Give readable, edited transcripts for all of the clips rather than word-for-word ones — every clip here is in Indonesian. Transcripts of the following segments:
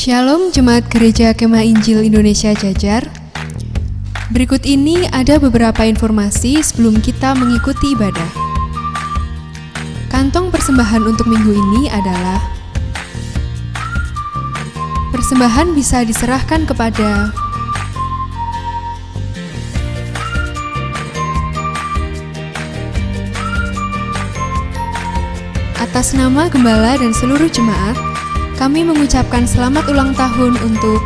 Shalom Jemaat Gereja Kemah Injil Indonesia Jajar. Berikut ini ada beberapa informasi sebelum kita mengikuti ibadah. Kantong persembahan untuk minggu ini adalah: persembahan bisa diserahkan kepada atas nama Gembala dan seluruh jemaat, kami mengucapkan selamat ulang tahun untuk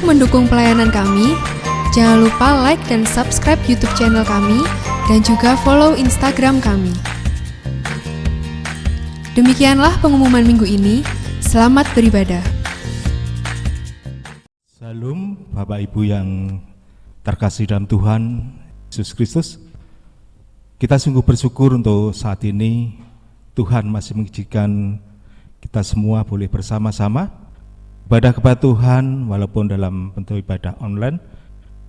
mendukung pelayanan kami. Jangan lupa like dan subscribe YouTube channel kami dan juga follow Instagram kami. Demikianlah pengumuman minggu ini. Selamat beribadah. Salam Bapak Ibu yang terkasih dalam Tuhan Yesus Kristus. Kita sungguh bersyukur untuk saat ini Tuhan masih mengizinkan kita semua boleh bersama-sama ibadah kepada Tuhan walaupun dalam bentuk ibadah online,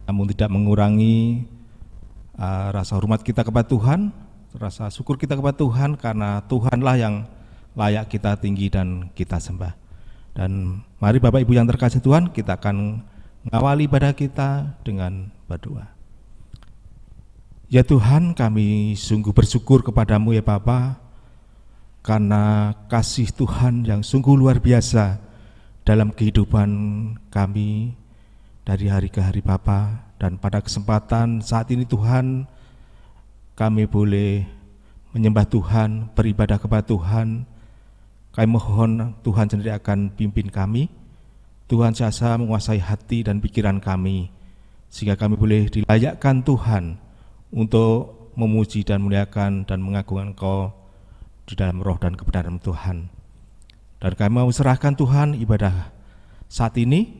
namun tidak mengurangi rasa hormat kita kepada Tuhan, rasa syukur kita kepada Tuhan, karena Tuhanlah yang layak kita tinggi dan kita sembah. Dan mari Bapak Ibu yang terkasih Tuhan, kita akan mengawali ibadah kita dengan berdoa. Ya Tuhan, kami sungguh bersyukur kepadamu ya Bapa, karena kasih Tuhan yang sungguh luar biasa dalam kehidupan kami dari hari ke hari Bapa. Dan pada kesempatan saat ini Tuhan, kami boleh menyembah Tuhan, beribadah kepada Tuhan. Kami mohon Tuhan sendiri akan pimpin kami. Tuhan jasa menguasai hati dan pikiran kami, sehingga kami boleh dilayakkan Tuhan untuk memuji dan memuliakan dan mengagungkan Engkau di dalam roh dan kebenaran Tuhan. Dan kami mau serahkan Tuhan ibadah saat ini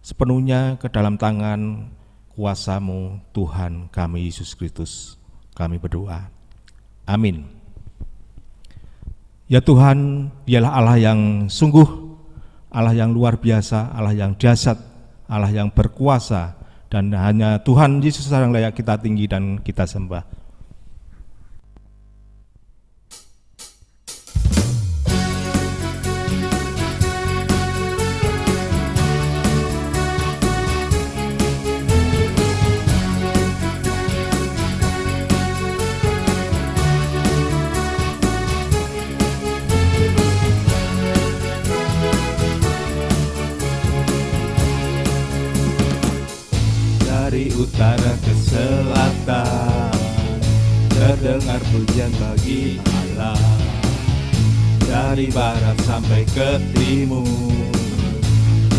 sepenuhnya ke dalam tangan kuasa-Mu Tuhan kami Yesus Kristus. Kami berdoa. Amin. Ya Tuhan, Dialah Allah yang sungguh, Allah yang luar biasa, Allah yang dahsyat, Allah yang berkuasa, dan hanya Tuhan Yesus yang layak kita tinggi dan kita sembah. Dari utara ke selatan terdengar pujian bagi Allah. Dari barat sampai ke timur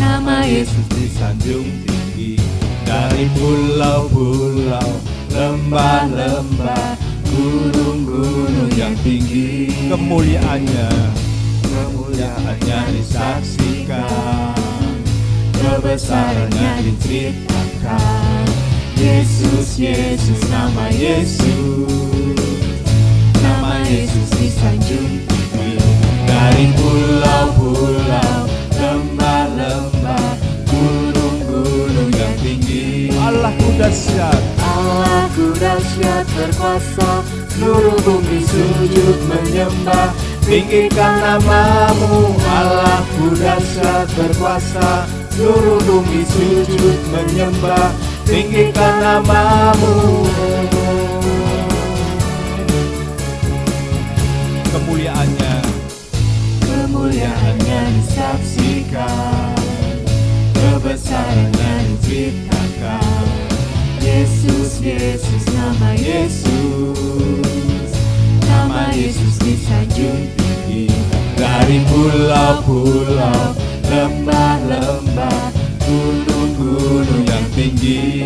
nama Yesus disanjung tinggi. Dari pulau-pulau, lembah-lembah, gunung-gunung yang tinggi, kemuliaannya disaksikan, kebesarannya diceritakan. Yesus, Yesus, nama Yesus disanjung tinggi. Dari pulau-pulau, lembah-lembah, gunung-gunung yang tinggi. Allahku dahsyat, Allahku dahsyat berkuasa, seluruh bumi sujud menyembah. Tinggikan namamu, Allahku dahsyat berkuasa, seluruh bumi sujud menyembah. Tinggikan namamu. Kemuliaannya disaksikan, kebesarannya diceritakan. Yesus, Yesus, nama Yesus disanjung tinggi. Dari pulau-pulau, lembah-lembah, gunung-gunung yang tinggi.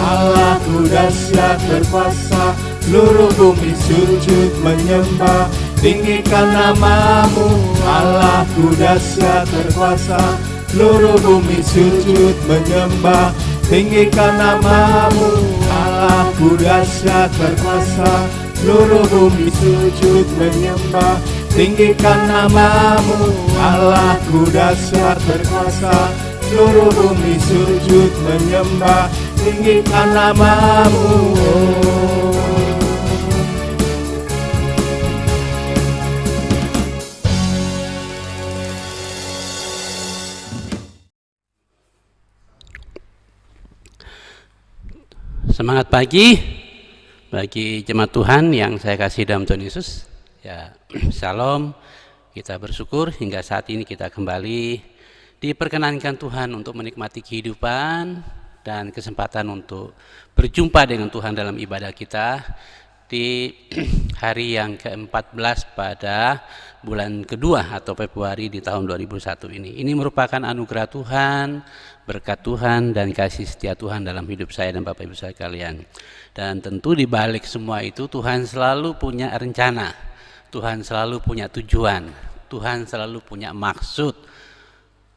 Allahku dahsyat berkuasa, seluruh bumi sujud menyembah. Tinggikan namamu, Allahku dahsyat berkuasa, seluruh bumi sujud menyembah. Tinggikan namamu, Allahku dahsyat berkuasa, seluruh bumi sujud menyembah. Tinggikan namamu, Allahku dahsyat berkuasa, seluruh bumi sujud menyembah. Tinggikan namamu. Semangat pagi bagi jemaat Tuhan yang saya kasih dalam Tuhan Yesus. Ya, Shalom. Kita bersyukur hingga saat ini kita kembali diperkenankan Tuhan untuk menikmati kehidupan dan kesempatan untuk berjumpa dengan Tuhan dalam ibadah kita di hari yang ke-14 pada bulan kedua atau Februari di tahun 2001 ini. Ini merupakan anugerah Tuhan, berkat Tuhan dan kasih setia Tuhan dalam hidup saya dan Bapak Ibu sekalian. Dan tentu di balik semua itu Tuhan selalu punya rencana, Tuhan selalu punya tujuan, Tuhan selalu punya maksud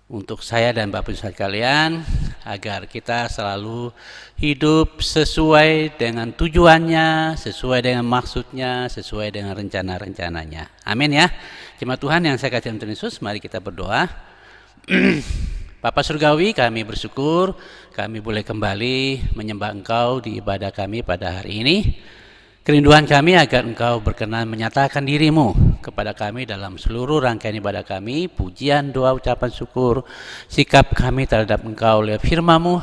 untuk saya dan Bapak Ibu sekalian, agar kita selalu hidup sesuai dengan tujuannya, sesuai dengan maksudnya, sesuai dengan rencana-rencananya. Amin ya. Jemaat Tuhan yang saya kasih dalam Tuhan Yesus, mari kita berdoa. Bapa Surgawi, kami bersyukur kami boleh kembali menyembah Engkau di ibadah kami pada hari ini. Kerinduan kami agar Engkau berkenan menyatakan diri-Mu kepada kami dalam seluruh rangkaian ibadah kami, pujian, doa, ucapan syukur, sikap kami terhadap Engkau lewat firman-Mu,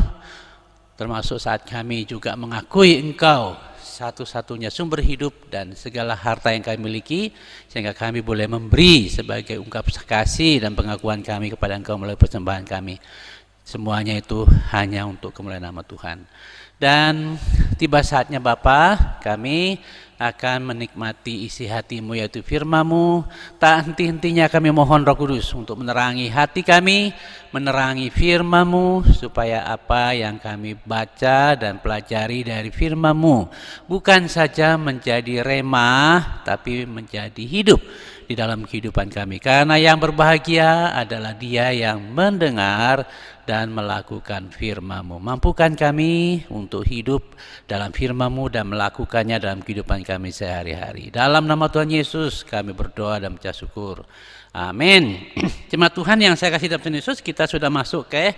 termasuk saat kami juga mengakui Engkau satu-satunya sumber hidup dan segala harta yang kami miliki, sehingga kami boleh memberi sebagai ungkap kasih dan pengakuan kami kepada Engkau melalui persembahan kami. Semuanya itu hanya untuk kemuliaan nama Tuhan. Dan tiba saatnya Bapa, kami akan menikmati isi hati-Mu yaitu firman-Mu. Tak henti-hentinya kami mohon Roh Kudus untuk menerangi hati kami, menerangi firman-Mu, supaya apa yang kami baca dan pelajari dari firman-Mu bukan saja menjadi rema, tapi menjadi hidup di dalam kehidupan kami. Karena yang berbahagia adalah dia yang mendengar dan melakukan firman-Mu. Mampukan kami untuk hidup dalam firman-Mu dan melakukannya dalam kehidupan kami sehari-hari. Dalam nama Tuhan Yesus kami berdoa dan mengucap syukur. Amin. Jemaat Tuhan yang saya kasih dalam Tuhan Yesus, kita sudah masuk ke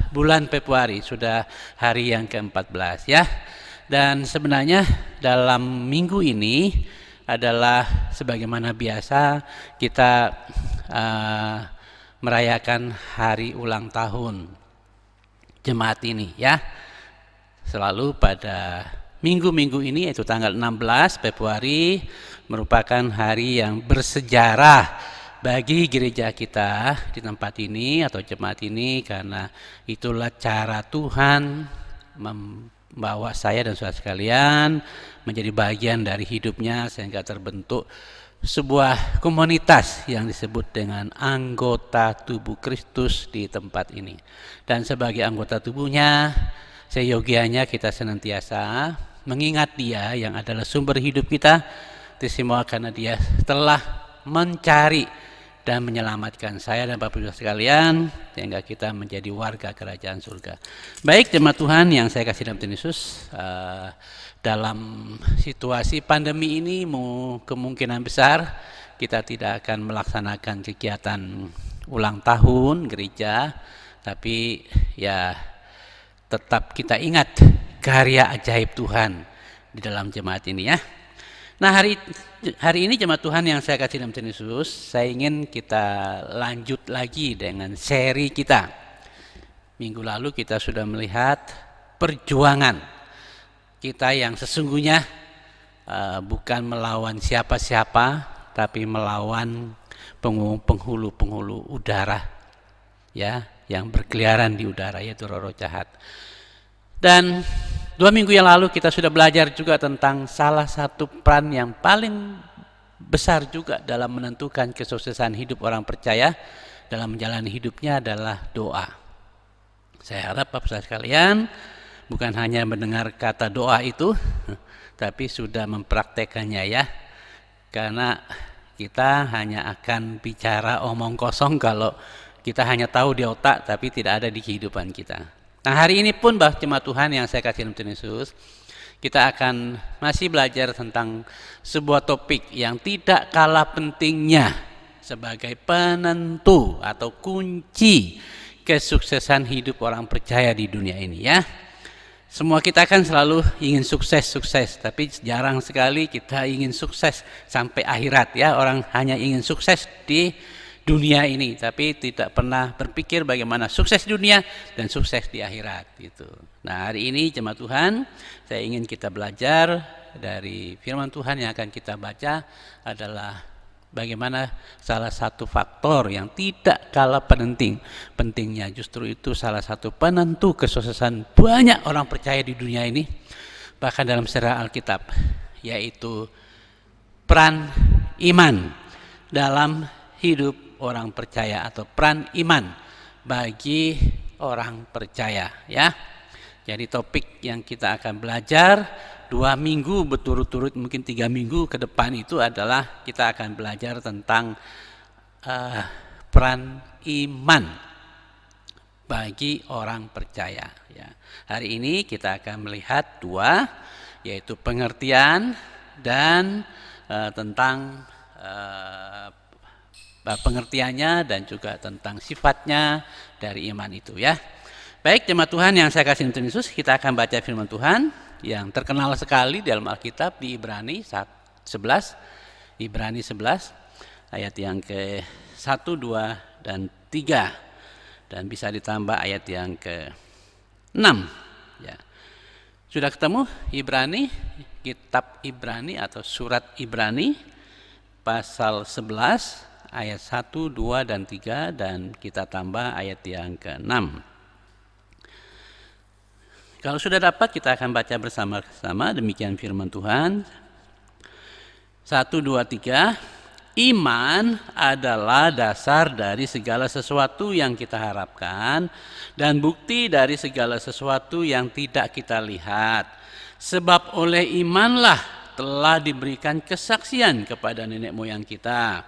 bulan Februari, sudah hari yang ke-14 ya. Dan sebenarnya dalam minggu ini adalah sebagaimana biasa kita merayakan hari ulang tahun jemaat ini ya. Selalu pada minggu-minggu ini, yaitu tanggal 16 Februari, merupakan hari yang bersejarah bagi gereja kita di tempat ini atau jemaat ini, karena itulah cara Tuhan membawa saya dan saudara sekalian menjadi bagian dari hidupnya, sehingga terbentuk sebuah komunitas yang disebut dengan anggota tubuh Kristus di tempat ini. Dan sebagai anggota tubuhnya, seyogianya kita senantiasa mengingat Dia yang adalah sumber hidup kita, itu semua karena Dia telah mencari dan menyelamatkan saya dan Bapak Ibu sekalian, sehingga kita menjadi warga kerajaan surga. Baik jemaat Tuhan yang saya kasih dalam Tuhan Yesus, dalam situasi pandemi ini kemungkinan besar kita tidak akan melaksanakan kegiatan ulang tahun gereja, tapi ya tetap kita ingat karya ajaib Tuhan di dalam jemaat ini ya. Nah hari ini jemaat Tuhan yang saya kasih dalam Tuhan Yesus, saya ingin kita lanjut lagi dengan seri kita. Minggu lalu kita sudah melihat perjuangan kita yang sesungguhnya bukan melawan siapa-siapa, tapi melawan penghulu-penghulu udara ya, yang berkeliaran di udara, yaitu roh-roh jahat. Dan 2 minggu yang lalu kita sudah belajar juga tentang salah satu peran yang paling besar juga dalam menentukan kesuksesan hidup orang percaya dalam menjalani hidupnya adalah doa. Saya harap Bapak sekalian bukan hanya mendengar kata doa itu, tapi sudah mempraktekannya ya. Karena kita hanya akan bicara omong kosong kalau kita hanya tahu di otak tapi tidak ada di kehidupan kita. Nah hari ini pun jemaat Tuhan yang saya kasih dalam Tuhan Yesus, kita akan masih belajar tentang sebuah topik yang tidak kalah pentingnya sebagai penentu atau kunci kesuksesan hidup orang percaya di dunia ini ya. Semua kita kan selalu ingin sukses, tapi jarang sekali kita ingin sukses sampai akhirat ya. Orang hanya ingin sukses di dunia ini, tapi tidak pernah berpikir bagaimana sukses dunia dan sukses di akhirat gitu. Nah, hari ini jemaat Tuhan, saya ingin kita belajar dari firman Tuhan yang akan kita baca adalah bagaimana salah satu faktor yang tidak kalah pentingnya, justru itu salah satu penentu kesuksesan banyak orang percaya di dunia ini, bahkan dalam sejarah Alkitab, yaitu peran iman dalam hidup orang percaya atau peran iman bagi orang percaya ya. Jadi topik yang kita akan belajar 2 minggu berturut-turut, mungkin 3 minggu ke depan itu adalah kita akan belajar tentang peran iman bagi orang percaya ya. Hari ini kita akan melihat 2, yaitu pengertian dan tentang pengertiannya dan juga tentang sifatnya dari iman itu ya. Baik jemaat Tuhan yang saya kasih Tuhan Yesus, kita akan baca firman Tuhan yang terkenal sekali dalam Alkitab di Ibrani 11 ayat yang ke-1, 2, dan 3, dan bisa ditambah ayat yang ke-6 ya. Sudah ketemu Ibrani, kitab Ibrani atau surat Ibrani pasal 11 ayat 1, 2, dan 3, dan kita tambah ayat yang ke-6. Kalau sudah dapat, kita akan baca bersama-sama. Demikian firman Tuhan. 1, 2, 3. Iman adalah dasar dari segala sesuatu yang kita harapkan dan bukti dari segala sesuatu yang tidak kita lihat. Sebab oleh imanlah telah diberikan kesaksian kepada nenek moyang kita.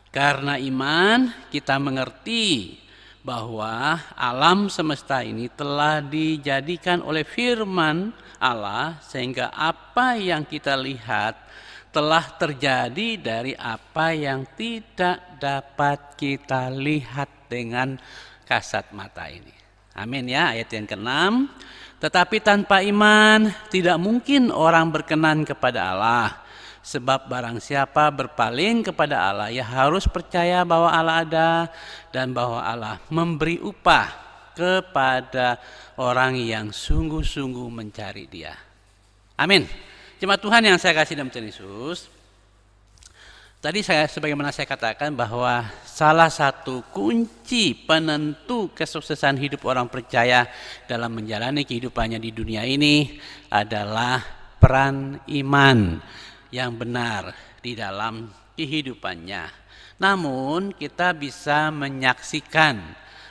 Karena iman kita mengerti bahwa alam semesta ini telah dijadikan oleh firman Allah, sehingga apa yang kita lihat telah terjadi dari apa yang tidak dapat kita lihat dengan kasat mata ini. Amin ya. Ayat yang ke-6. Tetapi tanpa iman tidak mungkin orang berkenan kepada Allah. Sebab barang siapa berpaling kepada Allah, ia harus percaya bahwa Allah ada dan bahwa Allah memberi upah kepada orang yang sungguh-sungguh mencari Dia. Amin. Jemaat Tuhan yang saya kasih dalam Tuhan Yesus, tadi sebagaimana saya katakan bahwa salah satu kunci penentu kesuksesan hidup orang percaya dalam menjalani kehidupannya di dunia ini adalah peran iman yang benar di dalam kehidupannya. Namun kita bisa menyaksikan,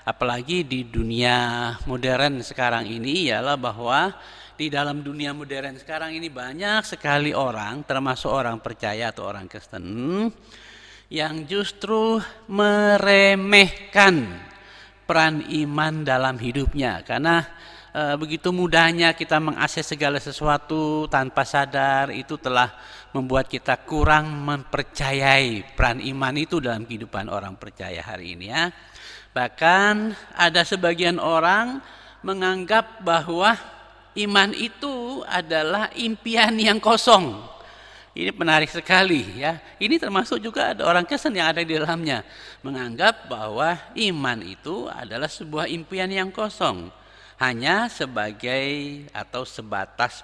apalagi di dunia modern sekarang ini, ialah bahwa di dalam dunia modern sekarang ini banyak sekali orang, termasuk orang percaya atau orang Kristen, yang justru meremehkan peran iman dalam hidupnya. Karena begitu mudahnya kita mengakses segala sesuatu tanpa sadar, itu telah membuat kita kurang mempercayai peran iman itu dalam kehidupan orang percaya hari ini ya. Bahkan ada sebagian orang menganggap bahwa iman itu adalah impian yang kosong. Ini menarik sekali ya. Ini termasuk juga ada orang Kristen yang ada di dalamnya, menganggap bahwa iman itu adalah sebuah impian yang kosong, hanya sebagai atau sebatas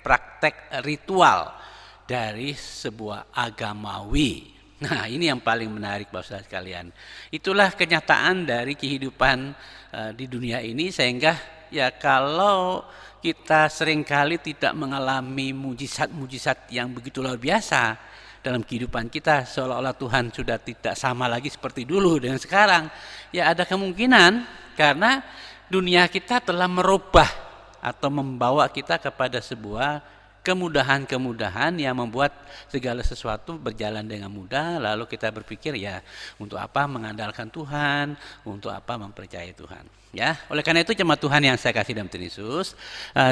praktek ritual dari sebuah agamawi. Nah, ini yang paling menarik Bapak Saudara sekalian. Itulah kenyataan dari kehidupan di dunia ini, sehingga ya kalau kita seringkali tidak mengalami mujizat-mujizat yang begitu luar biasa dalam kehidupan kita, seolah-olah Tuhan sudah tidak sama lagi seperti dulu dengan sekarang. Ya ada kemungkinan karena dunia kita telah merubah atau membawa kita kepada sebuah kemudahan-kemudahan yang membuat segala sesuatu berjalan dengan mudah, lalu kita berpikir ya untuk apa mengandalkan Tuhan, untuk apa mempercayai Tuhan. Ya, oleh karena itu jemaat Tuhan yang saya kasih dalam Tuhan Yesus,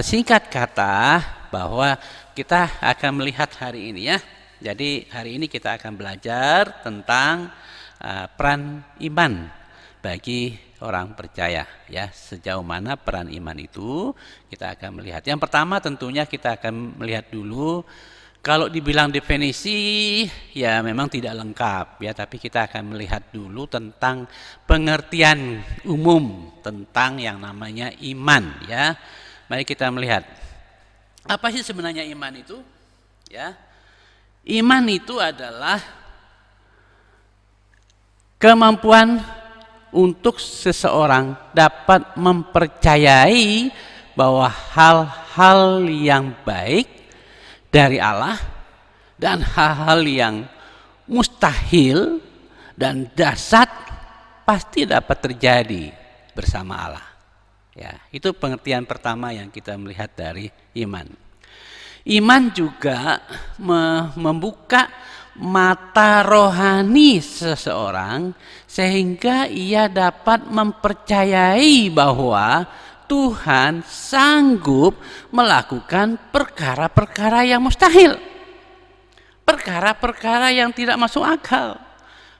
singkat kata bahwa kita akan melihat hari ini ya. Jadi hari ini kita akan belajar tentang peran iman bagi orang percaya ya. Sejauh mana peran iman itu kita akan melihat. Yang pertama tentunya kita akan melihat dulu Kalau dibilang definisi, ya memang tidak lengkap ya, tapi kita akan melihat dulu tentang pengertian umum tentang yang namanya iman ya. Mari kita melihat apa sih sebenarnya iman itu ya. Iman itu adalah kemampuan untuk seseorang dapat mempercayai bahwa hal-hal yang baik dari Allah dan hal-hal yang mustahil dan dahsyat pasti dapat terjadi bersama Allah. Ya, itu pengertian pertama yang kita melihat dari iman. Iman juga membuka mata rohani seseorang sehingga ia dapat mempercayai bahwa Tuhan sanggup melakukan perkara-perkara yang mustahil, perkara-perkara yang tidak masuk akal,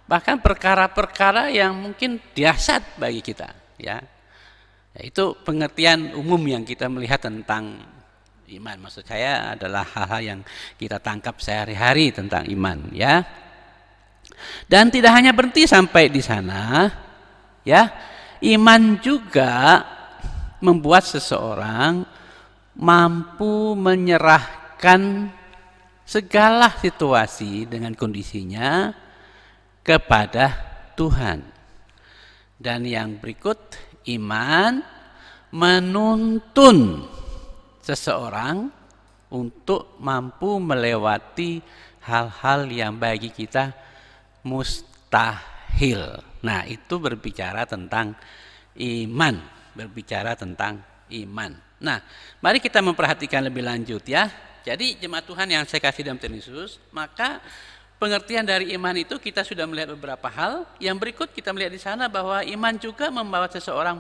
bahkan perkara-perkara yang mungkin dahsyat bagi kita ya. Itu pengertian umum yang kita melihat tentang iman. Maksud saya adalah hal-hal yang kita tangkap sehari-hari tentang iman ya. Dan tidak hanya berhenti sampai di sana ya. Iman juga membuat seseorang mampu menyerahkan segala situasi dengan kondisinya kepada Tuhan. Dan yang berikut, iman menuntun seseorang untuk mampu melewati hal-hal yang bagi kita mustahil. Nah, itu berbicara tentang iman, berbicara tentang iman. Nah, mari kita memperhatikan lebih lanjut ya. Jadi jemaat Tuhan yang saya kasih dalam Tuhan Yesus, maka pengertian dari iman itu kita sudah melihat beberapa hal. Yang berikut kita melihat di sana bahwa iman juga membawa seseorang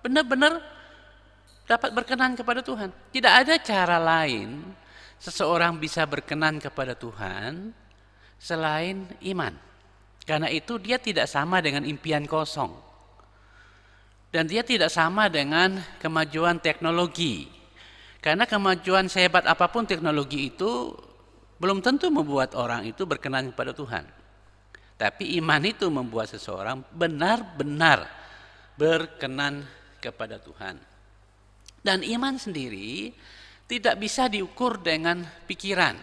benar-benar dapat berkenan kepada Tuhan. Tidak ada cara lain seseorang bisa berkenan kepada Tuhan selain iman. Karena itu dia tidak sama dengan impian kosong. Dan dia tidak sama dengan kemajuan teknologi. Karena kemajuan sehebat apapun teknologi itu belum tentu membuat orang itu berkenan kepada Tuhan. Tapi iman itu membuat seseorang benar-benar berkenan kepada Tuhan. Dan iman sendiri tidak bisa diukur dengan pikiran.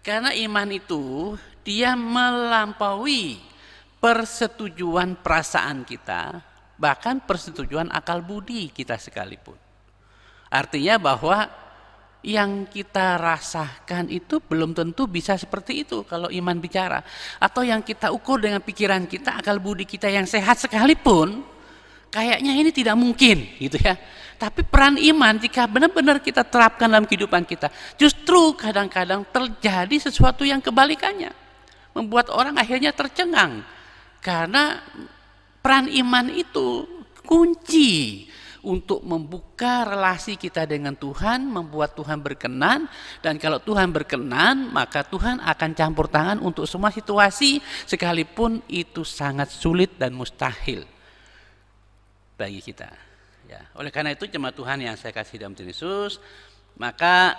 Karena iman itu dia melampaui persetujuan perasaan kita, bahkan persetujuan akal budi kita sekalipun. Artinya bahwa yang kita rasakan itu belum tentu bisa seperti itu kalau iman bicara. Atau yang kita ukur dengan pikiran kita, akal budi kita yang sehat sekalipun, kayaknya ini tidak mungkin gitu ya. Tapi peran iman jika benar-benar kita terapkan dalam kehidupan kita, justru kadang-kadang terjadi sesuatu yang kebalikannya. Membuat orang akhirnya tercengang. Karena peran iman itu kunci untuk membuka relasi kita dengan Tuhan, membuat Tuhan berkenan. Dan kalau Tuhan berkenan, maka Tuhan akan campur tangan untuk semua situasi, sekalipun itu sangat sulit dan mustahil bagi kita. Ya, oleh karena itu jemaat Tuhan yang saya kasih dalam Tuhan Yesus, maka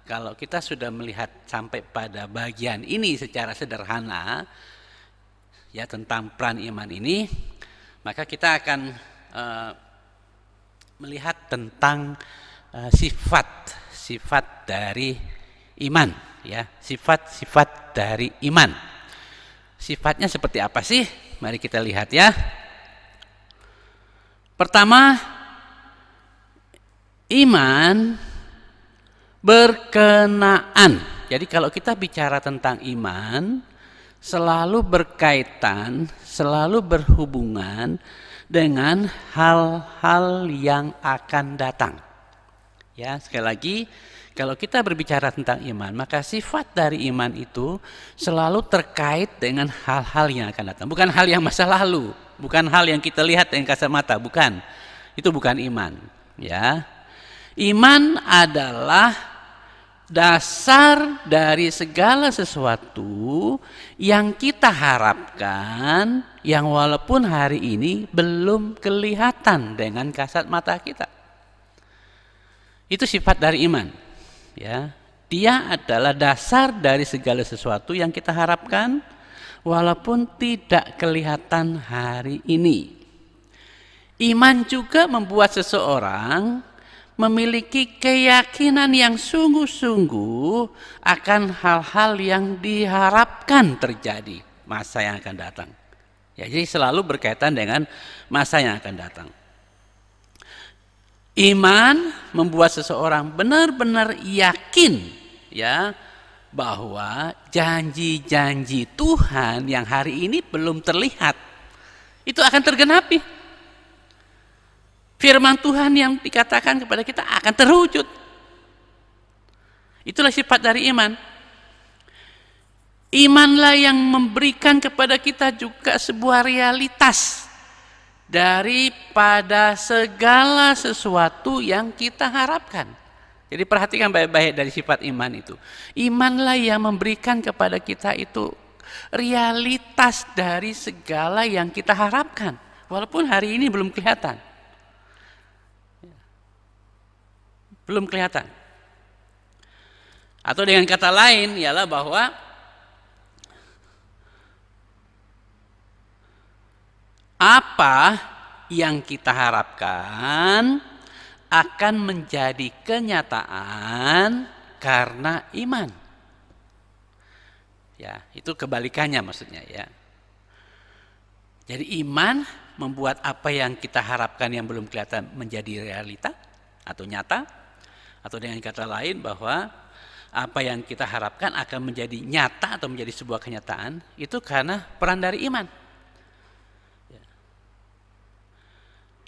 kalau kita sudah melihat sampai pada bagian ini secara sederhana, ya tentang peran iman ini, maka kita akan melihat tentang sifat-sifat dari iman, ya, sifat-sifat dari iman. Sifatnya seperti apa sih? Mari kita lihat ya. Pertama, iman berkenaan. Jadi kalau kita bicara tentang iman, selalu berkaitan, selalu berhubungan dengan hal-hal yang akan datang. Ya, sekali lagi, kalau kita berbicara tentang iman, maka sifat dari iman itu selalu terkait dengan hal-hal yang akan datang. Bukan hal yang masa lalu, bukan hal yang kita lihat dengan kasat mata, bukan. Itu bukan iman, ya. Iman adalah dasar dari segala sesuatu yang kita harapkan, yang walaupun hari ini belum kelihatan dengan kasat mata kita. Itu sifat dari iman, ya. Dia adalah dasar dari segala sesuatu yang kita harapkan walaupun tidak kelihatan hari ini. Iman juga membuat seseorang memiliki keyakinan yang sungguh-sungguh akan hal-hal yang diharapkan terjadi masa yang akan datang. Ya, jadi selalu berkaitan dengan masa yang akan datang. Iman membuat seseorang benar-benar yakin ya bahwa janji-janji Tuhan yang hari ini belum terlihat itu akan tergenapi. Firman Tuhan yang dikatakan kepada kita akan terwujud. Itulah sifat dari iman. Imanlah yang memberikan kepada kita juga sebuah realitas daripada segala sesuatu yang kita harapkan. Jadi perhatikan baik-baik dari sifat iman itu. Imanlah yang memberikan kepada kita itu realitas dari segala yang kita harapkan. Walaupun hari ini belum kelihatan. Belum kelihatan. Atau dengan kata lain ialah bahwa apa yang kita harapkan akan menjadi kenyataan karena iman. Ya, itu kebalikannya maksudnya ya. Jadi iman membuat apa yang kita harapkan yang belum kelihatan menjadi realita atau nyata. Atau dengan kata lain bahwa apa yang kita harapkan akan menjadi nyata atau menjadi sebuah kenyataan itu karena peran dari iman.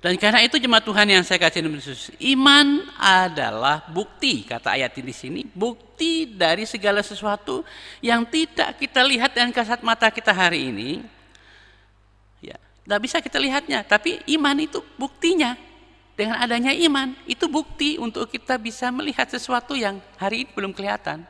Dan karena itu jemaat Tuhan yang saya kasih dalam Yesus, iman adalah bukti, kata ayat di sini, bukti dari segala sesuatu yang tidak kita lihat dengan kasat mata kita hari ini. Ya, tidak bisa kita lihatnya, tapi iman itu buktinya. Dengan adanya iman, itu bukti untuk kita bisa melihat sesuatu yang hari ini belum kelihatan.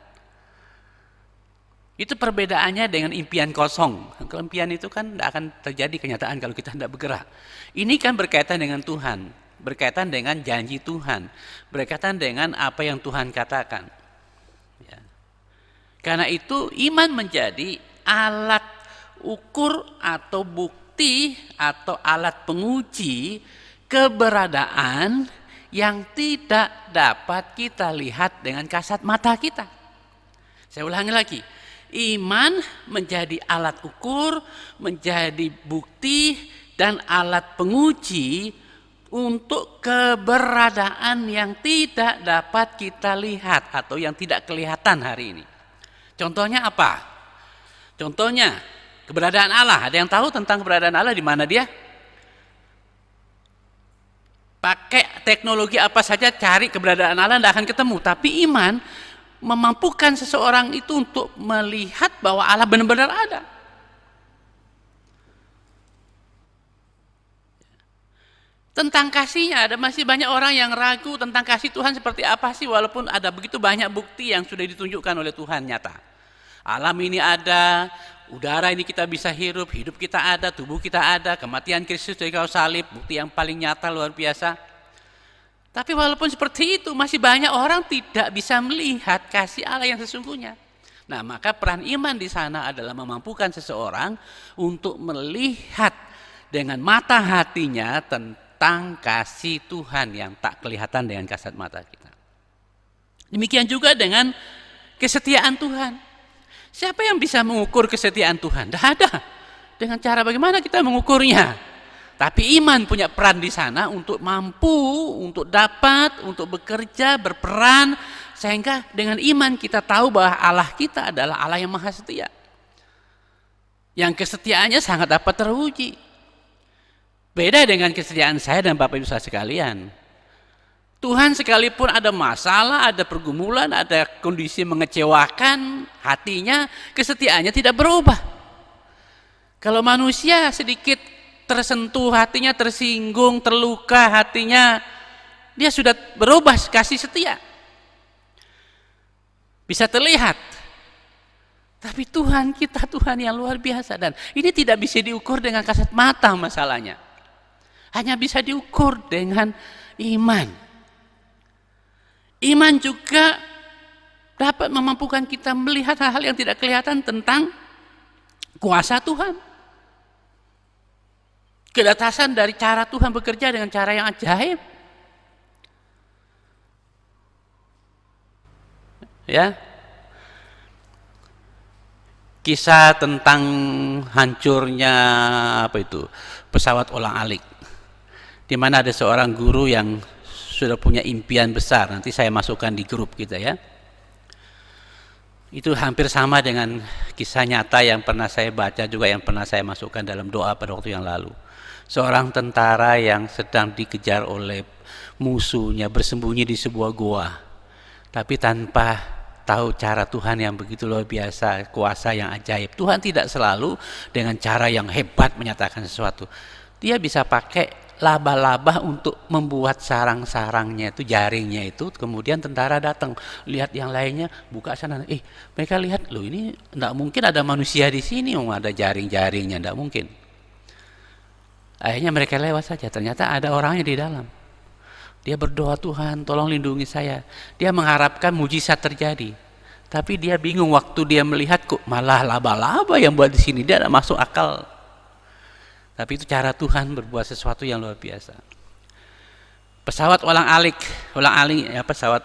Itu perbedaannya dengan impian kosong. Kalau impian itu kan tidak akan terjadi kenyataan kalau kita tidak bergerak. Ini kan berkaitan dengan Tuhan, berkaitan dengan janji Tuhan, berkaitan dengan apa yang Tuhan katakan. Ya. Karena itu iman menjadi alat ukur atau bukti atau alat penguji keberadaan yang tidak dapat kita lihat dengan kasat mata kita. Saya ulangi lagi. Iman menjadi alat ukur, menjadi bukti dan alat penguji untuk keberadaan yang tidak dapat kita lihat atau yang tidak kelihatan hari ini. Contohnya apa? Contohnya keberadaan Allah. Ada yang tahu tentang keberadaan Allah, di mana dia? Pakai teknologi apa saja cari keberadaan Allah tidak akan ketemu. Tapi iman memampukan seseorang itu untuk melihat bahwa Allah benar-benar ada. Tentang kasihnya, ada masih banyak orang yang ragu tentang kasih Tuhan seperti apa sih, walaupun ada begitu banyak bukti yang sudah ditunjukkan oleh Tuhan nyata. Alam ini ada, udara ini kita bisa hirup, hidup kita ada, tubuh kita ada, kematian Kristus dari kayu salib, bukti yang paling nyata luar biasa. Tapi walaupun seperti itu, masih banyak orang tidak bisa melihat kasih Allah yang sesungguhnya. Nah, maka peran iman di sana adalah memampukan seseorang untuk melihat dengan mata hatinya tentang kasih Tuhan yang tak kelihatan dengan kasat mata kita. Demikian juga dengan kesetiaan Tuhan. Siapa yang bisa mengukur kesetiaan Tuhan? Tidak ada. Dengan cara bagaimana kita mengukurnya? Tapi iman punya peran di sana untuk mampu, untuk dapat, untuk bekerja, berperan. Sehingga dengan iman kita tahu bahwa Allah kita adalah Allah yang maha setia. Yang kesetiaannya sangat dapat teruji. Beda dengan kesetiaan saya dan Bapak Ibu sekalian. Tuhan sekalipun ada masalah, ada pergumulan, ada kondisi mengecewakan hatinya, kesetiaannya tidak berubah. Kalau manusia sedikit tersentuh hatinya, tersinggung, terluka hatinya, dia sudah berubah kasih setia. Bisa terlihat. Tapi Tuhan kita Tuhan yang luar biasa, dan ini tidak bisa diukur dengan kasat mata masalahnya. Hanya bisa diukur dengan iman. Iman juga dapat memampukan kita melihat hal-hal yang tidak kelihatan tentang kuasa Tuhan. Kedatasan dari cara Tuhan bekerja dengan cara yang ajaib. Ya. Kisah tentang hancurnya pesawat ulang-alik. Di mana ada seorang guru yang sudah punya impian besar, nanti saya masukkan di grup kita ya. Itu hampir sama dengan kisah nyata yang pernah saya baca juga, yang pernah saya masukkan dalam doa pada waktu yang lalu. Seorang tentara yang sedang dikejar oleh musuhnya, bersembunyi di sebuah goa, tapi tanpa tahu cara Tuhan yang begitu luar biasa, kuasa yang ajaib. Tuhan tidak selalu dengan cara yang hebat menyatakan sesuatu. Dia bisa pakai laba-laba untuk membuat sarang-sarangnya itu, jaringnya itu. Kemudian tentara datang, lihat yang lainnya, buka sana. Mereka lihat, loh ini enggak mungkin ada manusia di sini, ada jaring-jaringnya, enggak mungkin. Akhirnya mereka lewat saja, ternyata ada orangnya di dalam. Dia berdoa, Tuhan tolong lindungi saya. Dia mengharapkan mujizat terjadi. Tapi dia bingung waktu dia melihat kok malah laba-laba yang buat di sini, dia tidak masuk akal. Tapi itu cara Tuhan berbuat sesuatu yang luar biasa. Pesawat ulang-alik ya, pesawat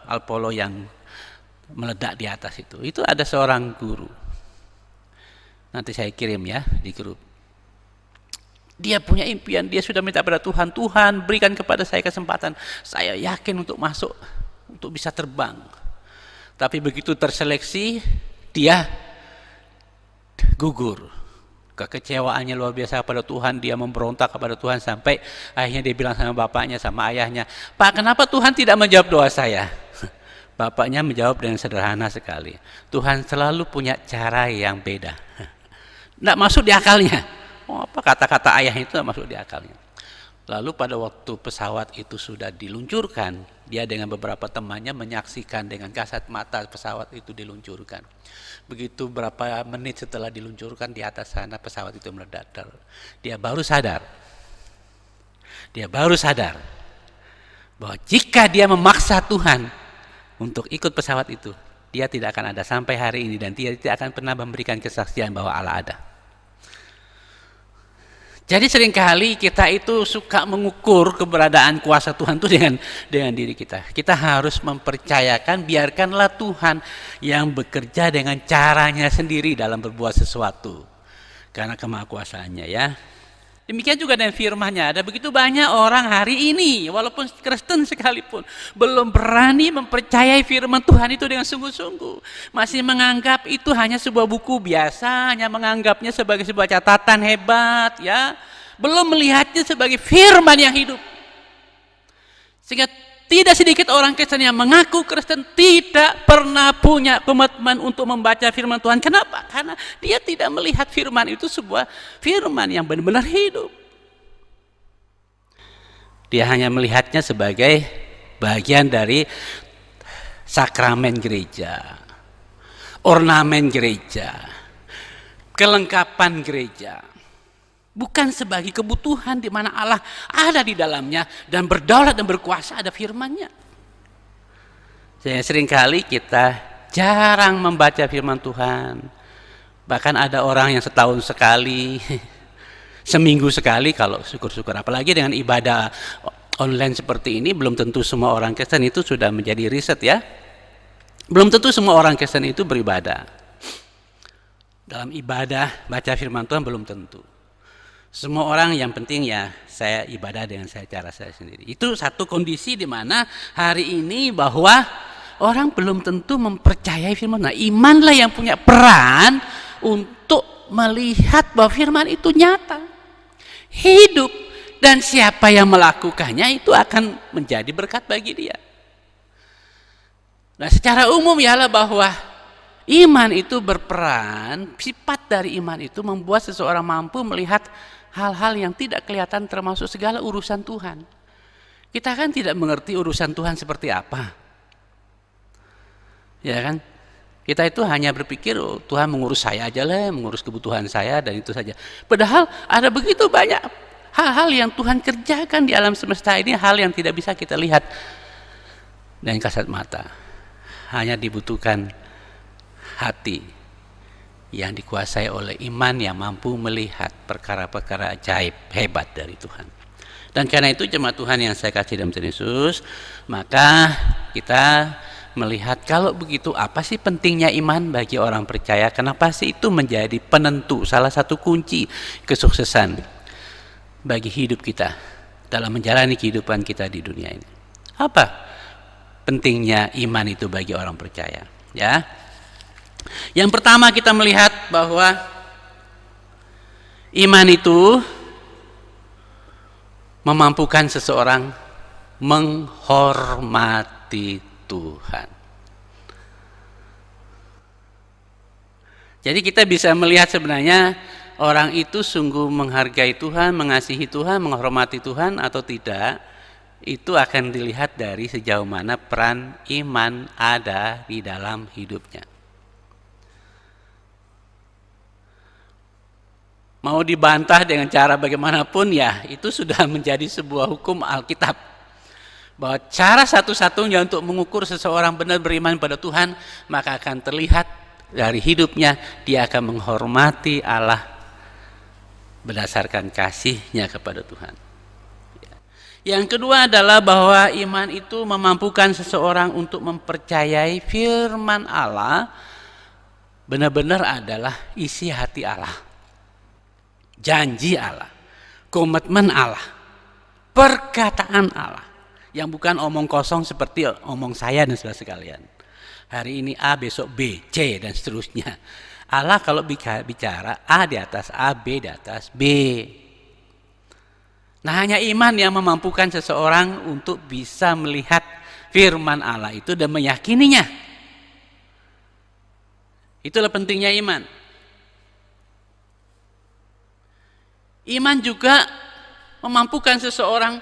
Apollo yang meledak di atas itu ada seorang guru. Nanti saya kirim ya di grup. Dia punya impian, dia sudah minta pada Tuhan, Tuhan berikan kepada saya kesempatan, saya yakin untuk masuk, untuk bisa terbang. Tapi begitu terseleksi, dia gugur. Kekecewaannya luar biasa pada Tuhan, dia memberontak kepada Tuhan sampai akhirnya dia bilang sama bapaknya, sama ayahnya, Pak, kenapa Tuhan tidak menjawab doa saya? Bapaknya menjawab dengan sederhana sekali, Tuhan selalu punya cara yang beda. Tidak masuk di akalnya. Apa kata-kata ayah itu tidak masuk di akalnya. Lalu pada waktu pesawat itu sudah diluncurkan, dia dengan beberapa temannya menyaksikan dengan kasat mata pesawat itu diluncurkan. Begitu berapa menit setelah diluncurkan di atas sana pesawat itu meledak. Dia baru sadar bahwa jika dia memaksa Tuhan untuk ikut pesawat itu, dia tidak akan ada sampai hari ini, dan dia tidak akan pernah memberikan kesaksian bahwa Allah ada. Jadi seringkali kita itu suka mengukur keberadaan kuasa Tuhan itu dengan diri kita. Kita harus mempercayakan, biarkanlah Tuhan yang bekerja dengan caranya sendiri dalam berbuat sesuatu. Karena kemahakuasaannya ya. Demikian juga dengan firman-Nya. Ada begitu banyak orang hari ini, walaupun Kristen sekalipun, belum berani mempercayai firman Tuhan itu dengan sungguh-sungguh. Masih menganggap itu hanya sebuah buku biasa, hanya menganggapnya sebagai sebuah catatan hebat, ya. Belum melihatnya sebagai firman yang hidup. Sehingga tidak sedikit orang Kristen yang mengaku Kristen tidak pernah punya komitmen untuk membaca firman Tuhan. Kenapa? Karena dia tidak melihat firman itu sebuah firman yang benar-benar hidup. Dia hanya melihatnya sebagai bagian dari sakramen gereja, ornamen gereja, kelengkapan gereja. Bukan sebagai kebutuhan di mana Allah ada di dalamnya dan berdaulat dan berkuasa, ada firman-Nya. Seringkali kita jarang membaca firman Tuhan. Bahkan ada orang yang setahun sekali, seminggu sekali, kalau syukur-syukur. Apalagi dengan ibadah online seperti ini, belum tentu semua orang Kristen itu sudah menjadi riset ya. Belum tentu semua orang Kristen itu beribadah. Dalam ibadah, baca firman Tuhan belum tentu. Semua orang yang penting ya saya ibadah dengan cara saya sendiri. Itu satu kondisi di mana hari ini bahwa orang belum tentu mempercayai firman. Nah, imanlah yang punya peran untuk melihat bahwa firman itu nyata, hidup, dan siapa yang melakukannya itu akan menjadi berkat bagi dia. Nah, secara umum ialah bahwa iman itu berperan, sifat dari iman itu membuat seseorang mampu melihat hal-hal yang tidak kelihatan, termasuk segala urusan Tuhan. Kita kan tidak mengerti urusan Tuhan seperti apa. Ya kan? Kita itu hanya berpikir, oh, Tuhan mengurus saya aja lah, mengurus kebutuhan saya dan itu saja. Padahal ada begitu banyak hal-hal yang Tuhan kerjakan di alam semesta ini, hal yang tidak bisa kita lihat dengan kasat mata. hanya dibutuhkan hati yang dikuasai oleh iman yang mampu melihat perkara-perkara ajaib hebat dari Tuhan. Dan karena itu jemaat Tuhan yang saya kasih dalam Tuhan Yesus, maka kita melihat kalau begitu apa sih pentingnya iman bagi orang percaya? Kenapa sih itu menjadi penentu, salah satu kunci kesuksesan bagi hidup kita dalam menjalani kehidupan kita di dunia ini? Apa pentingnya iman itu bagi orang percaya? Ya, yang pertama kita melihat bahwa iman itu memampukan seseorang menghormati Tuhan. Jadi kita bisa melihat sebenarnya orang itu sungguh menghargai Tuhan, mengasihi Tuhan, menghormati Tuhan atau tidak, itu akan dilihat dari sejauh mana peran iman ada di dalam hidupnya. Mau dibantah dengan cara bagaimanapun ya, itu sudah menjadi sebuah hukum Alkitab. Bahwa cara satu-satunya untuk mengukur seseorang benar beriman pada Tuhan, maka akan terlihat dari hidupnya, dia akan menghormati Allah berdasarkan kasihnya kepada Tuhan. Yang kedua adalah bahwa iman itu memampukan seseorang untuk mempercayai firman Allah benar-benar adalah isi hati Allah. Janji Allah, komitmen Allah, perkataan Allah, yang bukan omong kosong seperti omong saya dan saudara sekalian. Hari ini A, besok B, C dan seterusnya. Allah kalau bicara A di atas A, B di atas B. Nah, hanya iman yang memampukan seseorang untuk bisa melihat firman Allah itu dan meyakininya. Itulah pentingnya iman. Iman juga memampukan seseorang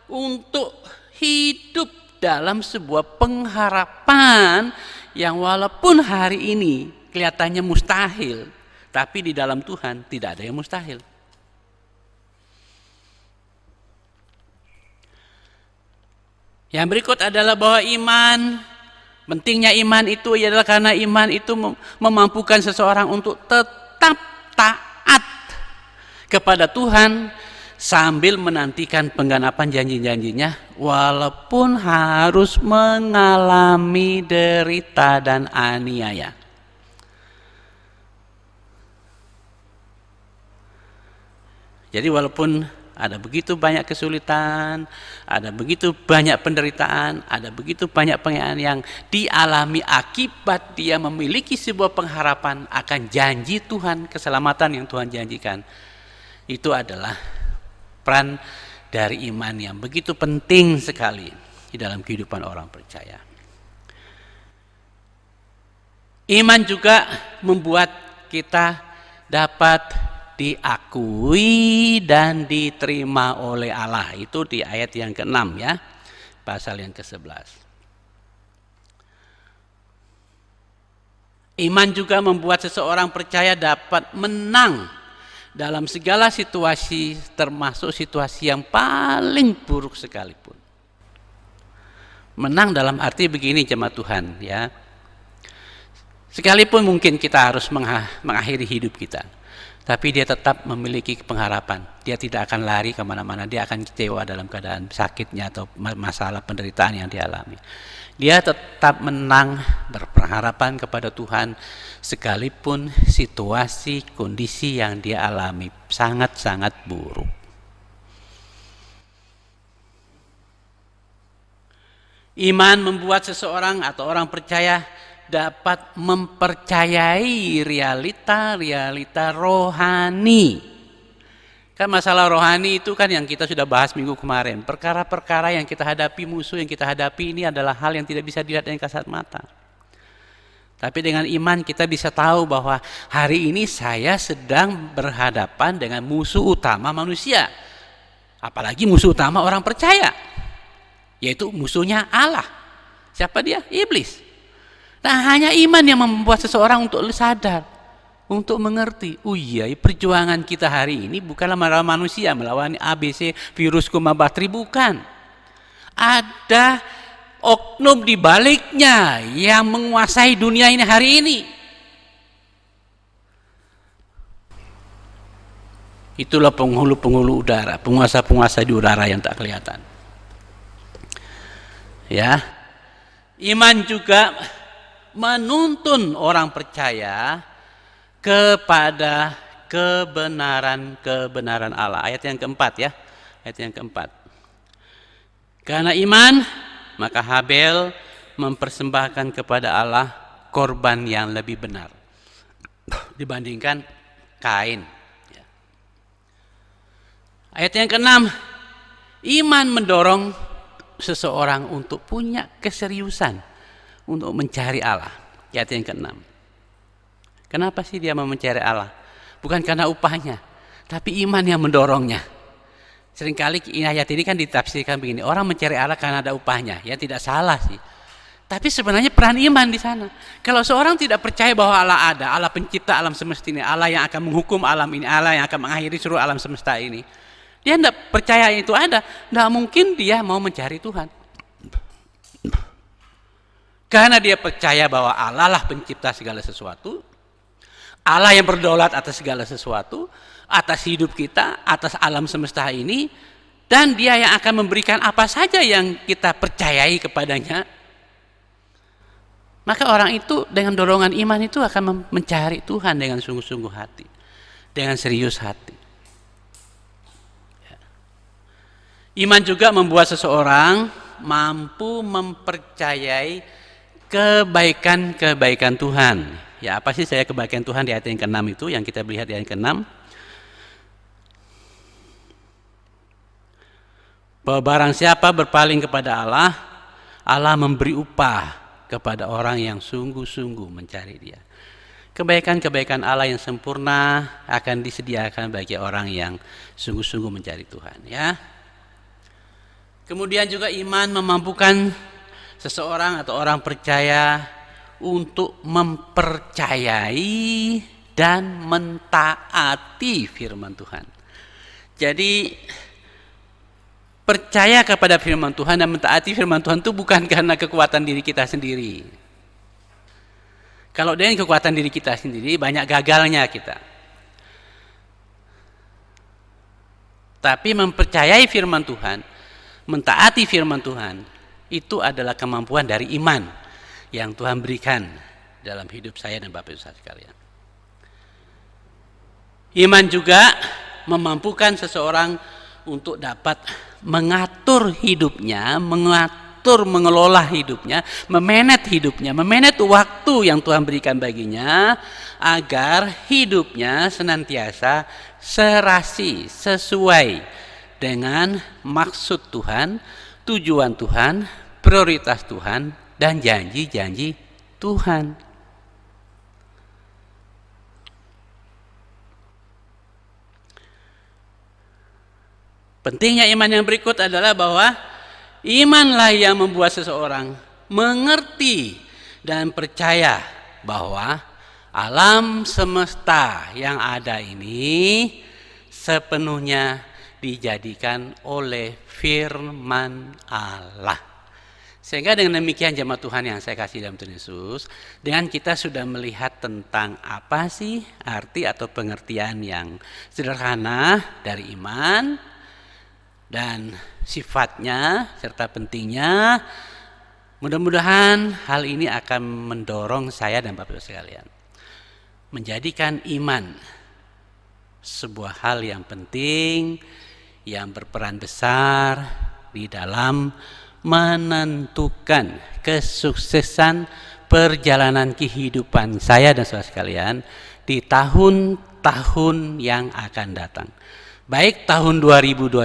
untuk hidup dalam sebuah pengharapan yang walaupun hari ini kelihatannya mustahil, tapi di dalam Tuhan tidak ada yang mustahil. Yang berikut adalah bahwa pentingnya iman itu adalah karena iman itu memampukan seseorang untuk tetap taat kepada Tuhan sambil menantikan penggenapan janji-janjinya walaupun harus mengalami derita dan aniaya. Jadi walaupun ada begitu banyak kesulitan, ada begitu banyak penderitaan, ada begitu banyak penganiayaan yang dialami akibat dia memiliki sebuah pengharapan akan janji Tuhan, keselamatan yang Tuhan janjikan. Itu adalah peran dari iman yang begitu penting sekali di dalam kehidupan orang percaya. Iman juga membuat kita dapat diakui dan diterima oleh Allah. Itu di ayat yang ke-6 ya, pasal yang ke-11. Iman juga membuat seseorang percaya dapat menang dalam segala situasi, termasuk situasi yang paling buruk sekalipun. Menang dalam arti begini jemaat Tuhan ya. Sekalipun mungkin kita harus mengakhiri hidup kita, tapi dia tetap memiliki pengharapan. Dia tidak akan lari kemana-mana. Dia akan kecewa dalam keadaan sakitnya atau masalah penderitaan yang dialami. Dia tetap menang, berpengharapan kepada Tuhan, sekalipun situasi, kondisi yang dia alami sangat-sangat buruk. Iman membuat seseorang atau orang percaya dapat mempercayai realita-realita rohani. Kan masalah rohani itu kan yang kita sudah bahas minggu kemarin. Perkara-perkara yang kita hadapi, musuh yang kita hadapi ini adalah hal yang tidak bisa dilihat dengan kasat mata. Tapi dengan iman kita bisa tahu bahwa hari ini saya sedang berhadapan dengan musuh utama manusia. Apalagi musuh utama orang percaya, yaitu musuhnya Allah. Siapa dia? Iblis. Nah, hanya iman yang membuat seseorang untuk sadar, untuk mengerti, oh iya, perjuangan kita hari ini bukanlah melawan manusia, melawan ABC, virus, kuman, bakteri, bukan. Ada oknum di baliknya yang menguasai dunia ini hari ini. Itulah penghulu-penghulu udara, penguasa-penguasa di udara yang tak kelihatan. Ya. Iman juga menuntun orang percaya kepada kebenaran Allah. Ayat yang keempat ya. Ayat yang keempat. Karena iman, maka Habel mempersembahkan kepada Allah korban yang lebih benar dibandingkan Kain. Ya. Ayat yang keenam, iman mendorong seseorang untuk punya keseriusan untuk mencari Allah. Ayat yang keenam. Kenapa sih dia mau mencari Allah? Bukan karena upahnya, tapi iman yang mendorongnya. Seringkali ayat ini kan ditafsirkan begini, orang mencari Allah karena ada upahnya. Ya tidak salah sih. Tapi sebenarnya peran iman di sana. Kalau seorang tidak percaya bahwa Allah ada, Allah pencipta alam semesta ini, Allah yang akan menghukum alam ini, Allah yang akan mengakhiri seluruh alam semesta ini, dia tidak percaya itu ada, tidak mungkin dia mau mencari Tuhan. Karena dia percaya bahwa Allah lah pencipta segala sesuatu, Allah yang berdaulat atas segala sesuatu, atas hidup kita, atas alam semesta ini, dan dia yang akan memberikan apa saja yang kita percayai kepadanya. Maka orang itu dengan dorongan iman itu akan mencari Tuhan dengan sungguh-sungguh hati, dengan serius hati. Iman juga membuat seseorang mampu mempercayai kebaikan-kebaikan Tuhan. Ya, apa sih saya kebaikan Tuhan di ayat yang ke-6 itu yang kita lihat di ayat ke-6? Bahwa barang siapa berpaling kepada Allah, Allah memberi upah kepada orang yang sungguh-sungguh mencari Dia. Kebaikan-kebaikan Allah yang sempurna akan disediakan bagi orang yang sungguh-sungguh mencari Tuhan, ya. Kemudian juga iman memampukan seseorang atau orang percaya untuk mempercayai dan mentaati firman Tuhan. Jadi percaya kepada firman Tuhan dan mentaati firman Tuhan itu bukan karena kekuatan diri kita sendiri. Kalau dengan kekuatan diri kita sendiri banyak gagalnya kita. Tapi mempercayai firman Tuhan, mentaati firman Tuhan, itu adalah kemampuan dari iman yang Tuhan berikan dalam hidup saya dan Bapak Ibu sekalian. Iman juga memampukan seseorang untuk dapat mengatur hidupnya, mengelola hidupnya, memanage waktu yang Tuhan berikan baginya, agar hidupnya senantiasa serasi, sesuai dengan maksud Tuhan, tujuan Tuhan, prioritas Tuhan, dan janji-janji Tuhan. Pentingnya iman yang berikut adalah bahwa imanlah yang membuat seseorang mengerti dan percaya bahwa alam semesta yang ada ini sepenuhnya dijadikan oleh firman Allah. Sehingga dengan demikian jemaat Tuhan yang saya kasih dalam Tuhan Yesus, dengan kita sudah melihat tentang apa sih arti atau pengertian yang sederhana dari iman dan sifatnya serta pentingnya, mudah-mudahan hal ini akan mendorong saya dan Bapak Ibu sekalian menjadikan iman sebuah hal yang penting, yang berperan besar di dalam menentukan kesuksesan perjalanan kehidupan saya dan saudara sekalian di tahun-tahun yang akan datang. Baik tahun 2021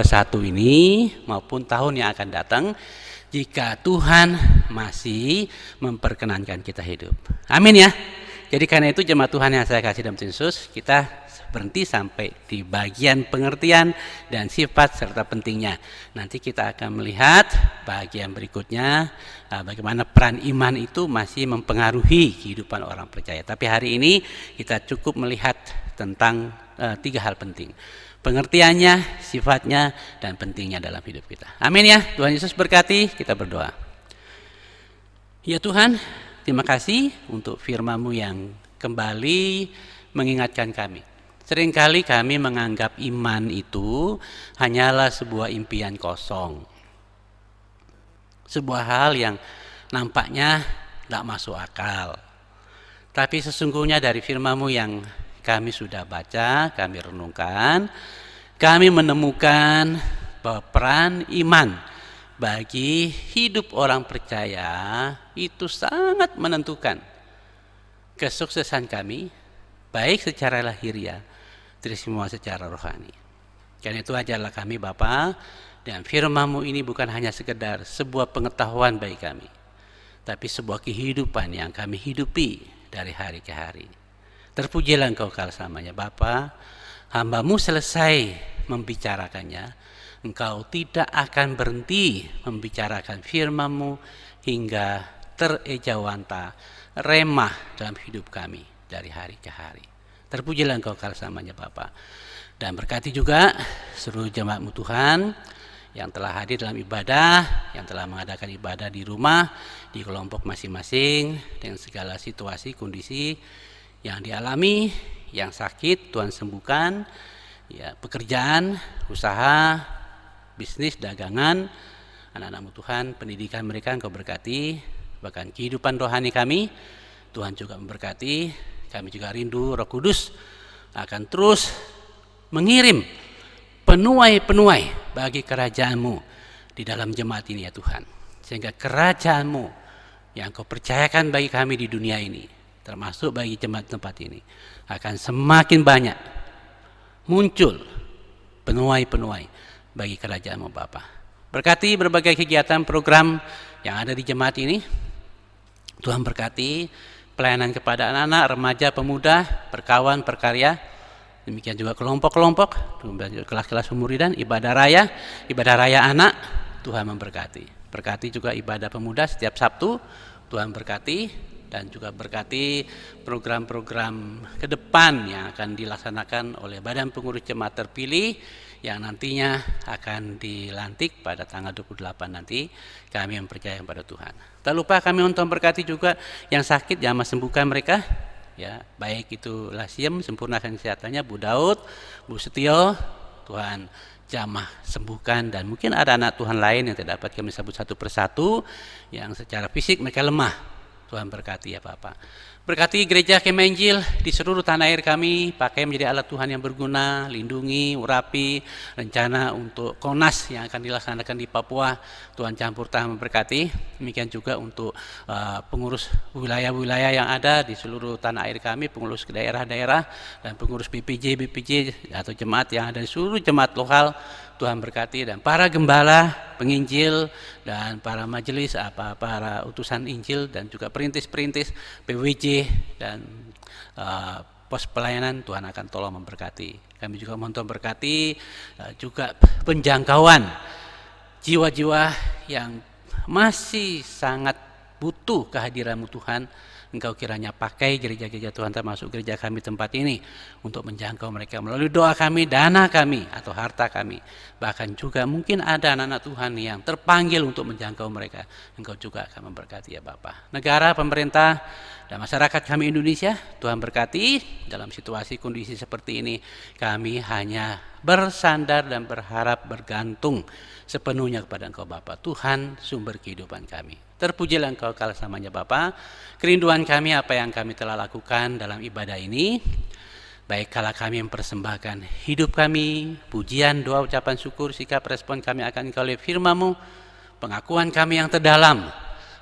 ini maupun tahun yang akan datang, jika Tuhan masih memperkenankan kita hidup. Amin ya. Jadi karena itu jemaat Tuhan yang saya kasih dalam Tuhan Yesus, kita berhenti sampai di bagian pengertian dan sifat serta pentingnya. Nanti kita akan melihat bagian berikutnya, bagaimana peran iman itu masih mempengaruhi kehidupan orang percaya. Tapi hari ini kita cukup melihat tentang 3 hal penting. Pengertiannya, sifatnya, dan pentingnya dalam hidup kita. Amin ya. Tuhan Yesus berkati, kita berdoa. Ya Tuhan, terima kasih untuk firman-Mu yang kembali mengingatkan kami. Seringkali kami menganggap iman itu hanyalah sebuah impian kosong. Sebuah hal yang nampaknya tidak masuk akal. Tapi sesungguhnya dari firman-Mu yang kami sudah baca, kami renungkan, kami menemukan bahwa peran iman bagi hidup orang percaya itu sangat menentukan kesuksesan kami, baik secara lahiriah, dari semua secara rohani. Karena itu ajarlah kami Bapa, dan firman-Mu ini bukan hanya sekedar sebuah pengetahuan bagi kami, tapi sebuah kehidupan yang kami hidupi dari hari ke hari. Terpujilah Engkau selamanya Bapa, hamba-Mu selesai membicarakannya, Engkau tidak akan berhenti membicarakan firman-Mu hingga terejawanta, remah dalam hidup kami dari hari ke hari. Terpujilah Engkau selamanya Bapa. Dan berkati juga seluruh jemaat-Mu Tuhan yang telah hadir dalam ibadah, yang telah mengadakan ibadah di rumah, di kelompok masing-masing, dengan segala situasi, kondisi yang dialami, yang sakit Tuhan sembuhkan, ya, pekerjaan, usaha, bisnis, dagangan, anak-anak-Mu Tuhan, pendidikan mereka Engkau berkati, bahkan kehidupan rohani kami, Tuhan juga memberkati. Kami juga rindu Roh Kudus akan terus mengirim penuai-penuai bagi kerajaan-Mu di dalam jemaat ini ya Tuhan. Sehingga kerajaan-Mu yang Kau percayakan bagi kami di dunia ini, termasuk bagi jemaat tempat ini, akan semakin banyak muncul penuai-penuai bagi kerajaan-Mu Bapa. Berkati berbagai kegiatan program yang ada di jemaat ini. Tuhan berkati pelayanan kepada anak-anak, remaja, pemuda, perkawan, perkarya. Demikian juga kelompok-kelompok, kelas-kelas pemuridan, ibadah raya anak, Tuhan memberkati. Berkati juga ibadah pemuda setiap Sabtu, Tuhan berkati. Dan juga berkati program-program ke depan yang akan dilaksanakan oleh Badan Pengurus Jemaat Terpilih yang nantinya akan dilantik pada tanggal 28 nanti. Kami mempercayai pada Tuhan. Tak lupa kami untuk berkati juga yang sakit, jamah sembuhkan mereka, ya, baik itu Lasiem, sempurnakan kesehatannya, Bu Daud, Bu Setio, Tuhan jamah sembuhkan. Dan mungkin ada anak Tuhan lain yang tidak dapat kami sebut satu persatu, yang secara fisik mereka lemah. Tuhan berkati ya Bapak. Berkati gereja Kemah Injil di seluruh tanah air kami, pakai menjadi alat Tuhan yang berguna, lindungi, urapi, rencana untuk KONAS yang akan dilaksanakan di Papua, Tuhan campur tangan memberkati. Demikian juga untuk pengurus wilayah-wilayah yang ada di seluruh tanah air kami, pengurus daerah-daerah, dan pengurus BPJ atau jemaat yang ada di seluruh jemaat lokal, Tuhan berkati. Dan para gembala, penginjil, dan para majelis, para utusan Injil, dan juga perintis-perintis, PWJ, dan pos pelayanan, Tuhan akan tolong memberkati. Kami juga mohon Tuhan berkati juga penjangkauan jiwa-jiwa yang masih sangat butuh kehadiran-Mu Tuhan. Engkau kiranya pakai gereja-gereja Tuhan, termasuk gereja kami tempat ini, untuk menjangkau mereka melalui doa kami, dana kami, atau harta kami. Bahkan juga mungkin ada anak-anak Tuhan yang terpanggil untuk menjangkau mereka. Engkau juga akan memberkati ya Bapa. Negara, pemerintah, dan masyarakat kami Indonesia, Tuhan berkati. Dalam situasi kondisi seperti ini, kami hanya bersandar dan berharap, bergantung sepenuhnya kepada Engkau Bapa, Tuhan sumber kehidupan kami. Terpujilah Engkau selamanya Bapa. Kerinduan kami apa yang kami telah lakukan dalam ibadah ini, baik kala kami mempersembahkan hidup kami, pujian, doa, ucapan syukur, sikap, respon kami akan Engkau oleh firman-Mu, pengakuan kami yang terdalam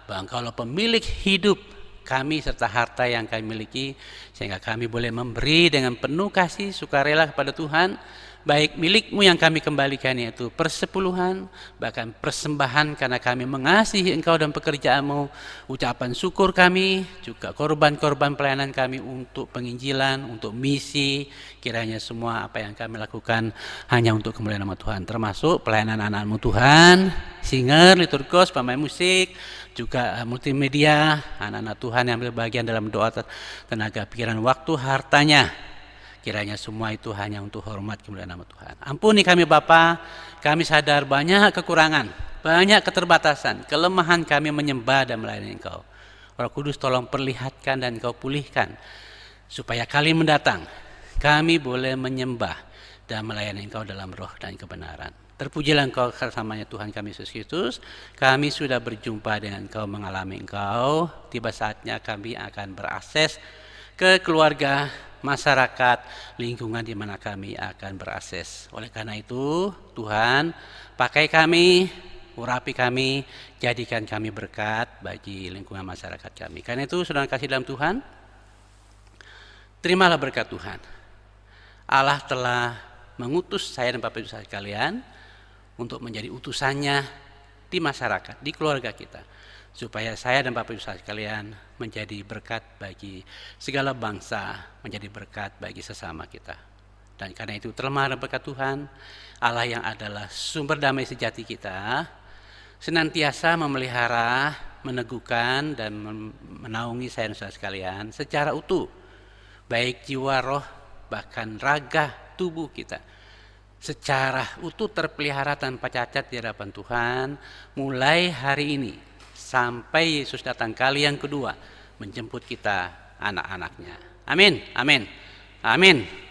bahwa Engkaulah pemilik hidup kami serta harta yang kami miliki, sehingga kami boleh memberi dengan penuh kasih sukarela kepada Tuhan, baik milik-Mu yang kami kembalikan, yaitu persepuluhan, bahkan persembahan karena kami mengasihi Engkau dan pekerjaan-Mu, ucapan syukur kami, juga korban-korban pelayanan kami untuk penginjilan, untuk misi. Kiranya semua apa yang kami lakukan hanya untuk kemuliaan nama Tuhan, termasuk pelayanan anak-anak-Mu Tuhan, singer, liturgos, pemain musik, juga multimedia, anak-anak Tuhan yang berbagian dalam doa, tenaga, pikiran, waktu, hartanya. Kiranya semua itu hanya untuk hormat kemuliaan nama Tuhan. Ampuni kami Bapa, kami sadar banyak kekurangan, banyak keterbatasan, kelemahan kami menyembah dan melayani Engkau. Roh Kudus tolong perlihatkan dan Engkau pulihkan, supaya kali mendatang kami boleh menyembah dan melayani Engkau dalam roh dan kebenaran. Terpujilah Engkau kersamanya Tuhan kami Yesus Kristus. Kami sudah berjumpa dengan Engkau, mengalami Engkau. Tiba saatnya kami akan berakses ke keluarga, masyarakat, lingkungan di mana kami akan berakses. Oleh karena itu, Tuhan, pakai kami, urapi kami, jadikan kami berkat bagi lingkungan masyarakat kami. Karena itu, saudara kasih dalam Tuhan, terimalah berkat Tuhan. Allah telah mengutus saya dan Bapak Ibu sekalian untuk menjadi utusannya di masyarakat, di keluarga kita, supaya saya dan Bapak Ibu sekalian menjadi berkat bagi segala bangsa, menjadi berkat bagi sesama kita. Dan karena itu terima berkat Tuhan, Allah yang adalah sumber damai sejati kita, senantiasa memelihara, meneguhkan dan menaungi saya dan saudara sekalian secara utuh, baik jiwa, roh, bahkan raga tubuh kita, secara utuh terpelihara tanpa cacat di hadapan Tuhan, mulai hari ini sampai Yesus datang kali yang kedua menjemput kita, anak-anaknya. Amin, amin, amin.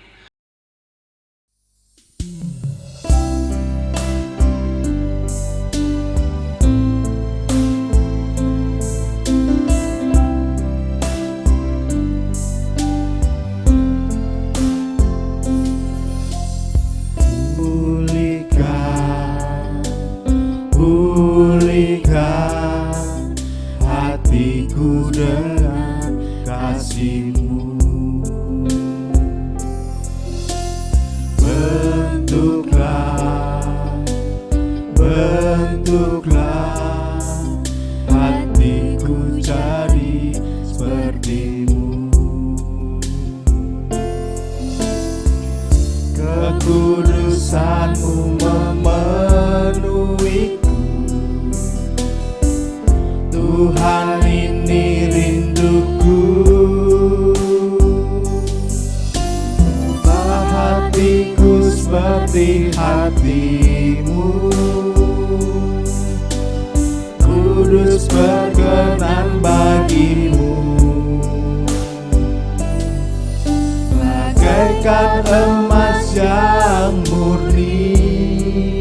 Pulihkan hatiku dengan kasih-Mu. Bentuklah hatiku jadi seperti-Mu. Kekudusan-Mu memenuhiku. Tuhan, ini rinduku. Ubah hatiku seperti hati-Mu. Kudus berkenan bagi-Mu. Bagaikan emas yang murni,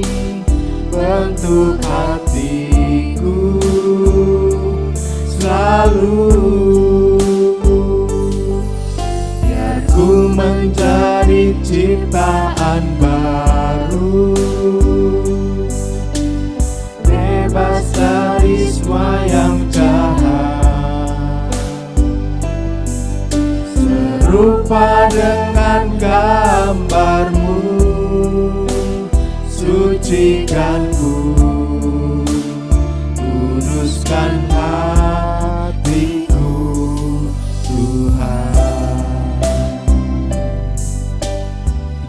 bentuk hatiku selalu. Biar ku menjadi ciptaan baru, bebas dari semua yang jahat, serupa dengan gambar-Mu. Sucikanku, kuduskan hatiku, Tuhan.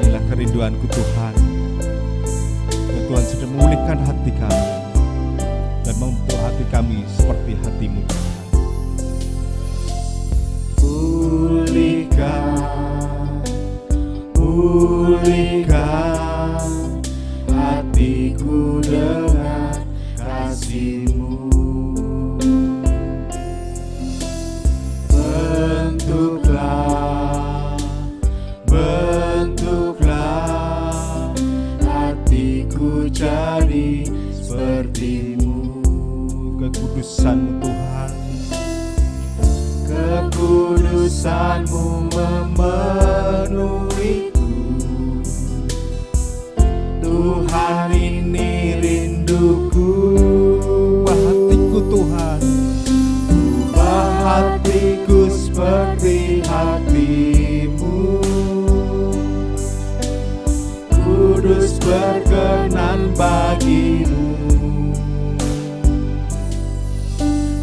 Inilah kerinduanku Tuhan. Tuhan sudah memulihkan hati kami dan membentuk hati kami seperti hati-Mu Tuhan. Pulihkan hatiku dengan kasih-Mu. Bentuklah hatiku jadi seperti-Mu. Kekudusan-Mu Tuhan, kekudusan-Mu memenuhiku. Tuhan, ini rinduku. ubah hatiku Tuhan, Ubah hatiku seperti hati-Mu. Kudus berkenan bagi-Mu.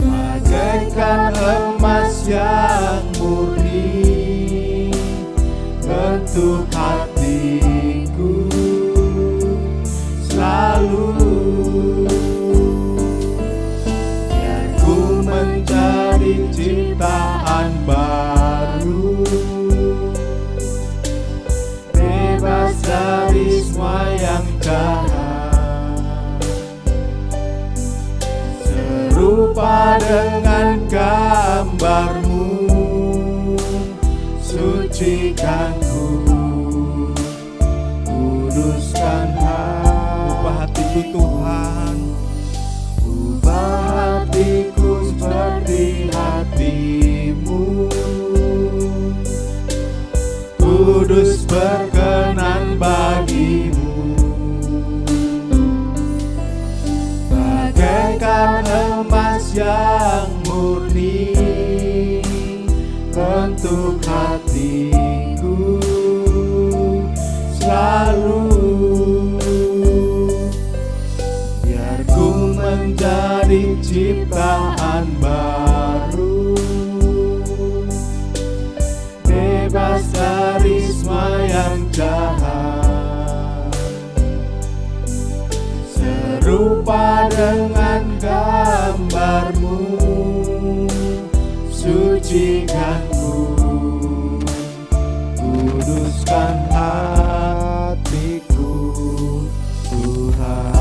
Bagaikan emas yang murni, bentuk hatiku selalu. Biar ku menjadi ciptaan baru, bebas dari semua yang jahat, serupa dengan gambar-Mu, sucikan ku, kuduskan Ubah hatiku Tuhan, ubah hatiku seperti hati-Mu, kudus berkenan bagi-Mu, bagaikan emas yang murni bentuk hatiku selalu, biar ku menjadi ciptaan baru, bebas dari semua yang jahat, serupa dengan gambar-Mu, sucikan ku, kuduskan hatiku Tuhan.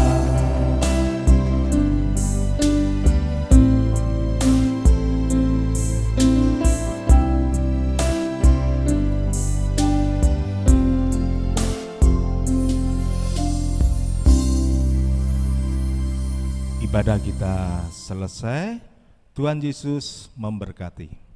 ibadah kita selesai. Tuhan Yesus memberkati.